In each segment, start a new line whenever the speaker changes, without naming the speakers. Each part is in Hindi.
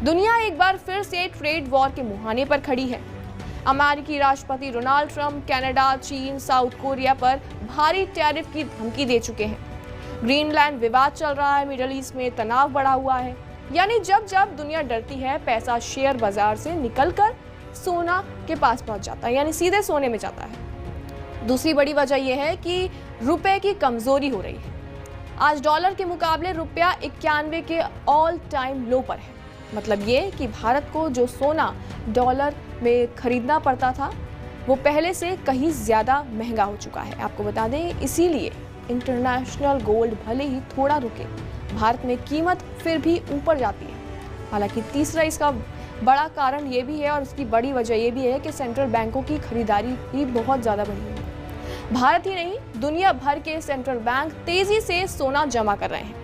दुनिया एक बार फिर से ट्रेड वॉर के मुहाने पर खड़ी है। अमेरिकी राष्ट्रपति डोनाल्ड ट्रंप कनाडा, चीन, साउथ कोरिया पर भारी टैरिफ की धमकी दे चुके हैं। ग्रीनलैंड विवाद चल रहा है, मिडिल ईस्ट में तनाव बढ़ा हुआ है। यानी जब जब दुनिया डरती है, पैसा शेयर बाजार से निकलकर सोना के पास पहुंच जाता है, यानी सीधे सोने में जाता है। दूसरी बड़ी वजह यह है कि रुपए की कमजोरी हो रही है। आज डॉलर के मुकाबले रुपया 91 के ऑल टाइम लो पर है। मतलब ये कि भारत को जो सोना डॉलर में खरीदना पड़ता था, वो पहले से कहीं ज़्यादा महंगा हो चुका है। आपको बता दें, इसीलिए इंटरनेशनल गोल्ड भले ही थोड़ा रुके, भारत में कीमत फिर भी ऊपर जाती है। हालांकि तीसरा इसका बड़ा कारण ये भी है, और उसकी बड़ी वजह ये भी है कि सेंट्रल बैंकों की खरीदारी भी बहुत ज़्यादा बढ़ी है। भारत ही नहीं, दुनिया भर के सेंट्रल बैंक तेज़ी से सोना जमा कर रहे हैं।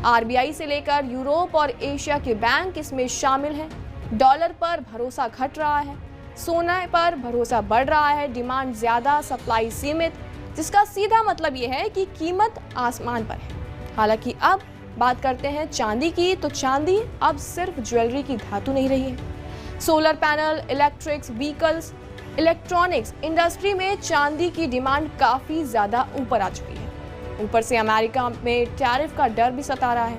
आरबीआई से लेकर यूरोप और एशिया के बैंक इसमें शामिल हैं। डॉलर पर भरोसा घट रहा है, सोना पर भरोसा बढ़ रहा है। डिमांड ज़्यादा, सप्लाई सीमित, जिसका सीधा मतलब यह है कि कीमत आसमान पर है। हालांकि अब बात करते हैं चांदी की, तो चांदी अब सिर्फ ज्वेलरी की धातु नहीं रही है। Solar panel, electrics vehicles, electronics industry में चांदी की डिमांड काफ़ी ज़्यादा ऊपर आ चुकी है। ऊपर से अमेरिका में टैरिफ का डर भी सता रहा है।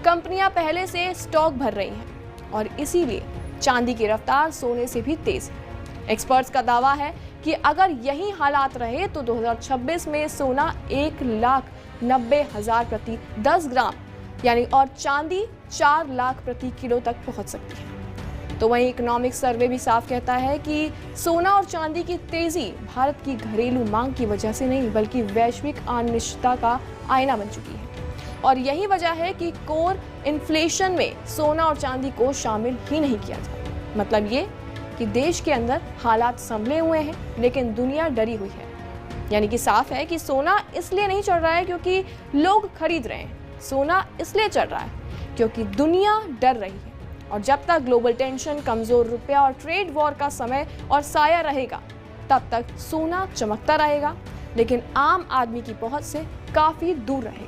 कंपनियां पहले से स्टॉक भर रही हैं और इसीलिए चांदी की रफ्तार सोने से भी तेज है। एक्सपर्ट्स का दावा है कि अगर यही हालात रहे तो 2026 में सोना 1,90,000 प्रति 10 ग्राम यानी और चांदी 4 लाख प्रति किलो तक पहुंच सकती है। तो वहीं इकोनॉमिक सर्वे भी साफ कहता है कि सोना और चांदी की तेजी भारत की घरेलू मांग की वजह से नहीं, बल्कि वैश्विक अनिश्चितता का आईना बन चुकी है। और यही वजह है कि कोर इन्फ्लेशन में सोना और चांदी को शामिल ही नहीं किया जाता। मतलब ये कि देश के अंदर हालात संभले हुए हैं, लेकिन दुनिया डरी हुई है। यानी कि साफ है कि सोना इसलिए नहीं चढ़ रहा है क्योंकि लोग खरीद रहे हैं, सोना इसलिए चढ़ रहा है क्योंकि दुनिया डर रही है। और जब तक ग्लोबल टेंशन, कमजोर रुपया और ट्रेड वॉर का समय और साया रहेगा, तब तक सोना चमकता रहेगा, लेकिन आम आदमी की पहुंच से काफी दूर रहेगा।